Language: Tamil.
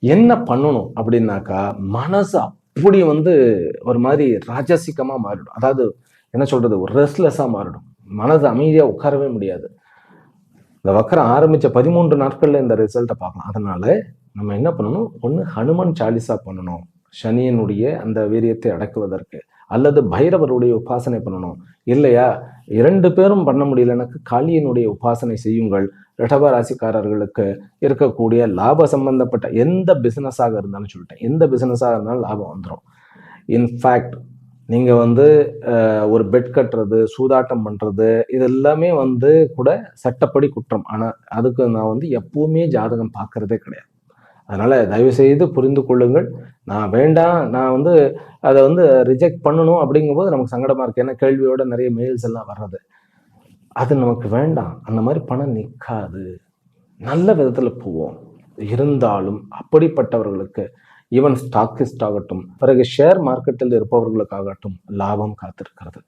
என்ன பண்ணணும் அப்படின்னாக்கா, மனசு அப்படி ஒரு மாதிரி ராஜசிகமா மாறிடும். அதாவது என்ன சொல்றது? ஒரு ரெஸ்ட்லெஸ்ஸா மாறிடும். மனது அமைதியா உட்காரவே முடியாது. இந்த வக்கரம் ஆரம்பிச்ச 13 நாட்கள்ல இந்த ரிசல்ட்ட பார்க்கலாம். அதனால நம்ம என்ன பண்ணணும்? ஒண்ணு ஹனுமன் சாலிசா பண்ணணும். சனியினுடைய அந்த வீரியத்தை அடக்குவதற்கு. அல்லது பைரவருடைய உபாசனை பண்ணணும். இல்லையா, 2 பேரும் பண்ண முடியலனாக்க காளியினுடைய உபாசனை செய்யுங்கள். ரிஷப ராசிக்காரர்களுக்கு இருக்கக்கூடிய லாப சம்பந்தப்பட்ட எந்த பிசினஸாக இருந்தாலும் சொல்லிட்டேன். எந்த பிசினஸாக இருந்தாலும் லாபம் வந்துரும். இன்ஃபேக்ட் நீங்க ஒரு பெட் கட்டுறது, சூதாட்டம் பண்றது, இது எல்லாமே கூட சட்டப்படி குற்றம். ஆனா, அதுக்கு நான் எப்பவுமே ஜாதகம் பார்க்கிறதே கிடையாது. அதனால தயவு செய்து புரிந்து கொள்ளுங்கள். நான் வேண்டாம், நான் அத ரிஜெக்ட் பண்ணணும் அப்படிங்கும்போது நமக்கு சங்கடமா இருக்கு. ஏன்னா கேள்வியோட நிறைய மெயில்ஸ் எல்லாம் வர்றது. அது நமக்கு வேண்டாம். அந்த மாரி பணம் நிக்காது. நல்ல விதத்துல போவோம். இருந்தாலும் அப்படிப்பட்டவர்களுக்கு ஈவன் ஸ்டாக்கிஸ்ட் ஆகட்டும், பிறகு ஷேர் மார்க்கெட்டில் இருப்பவர்களுக்காகட்டும் லாபம் காத்திருக்கிறது.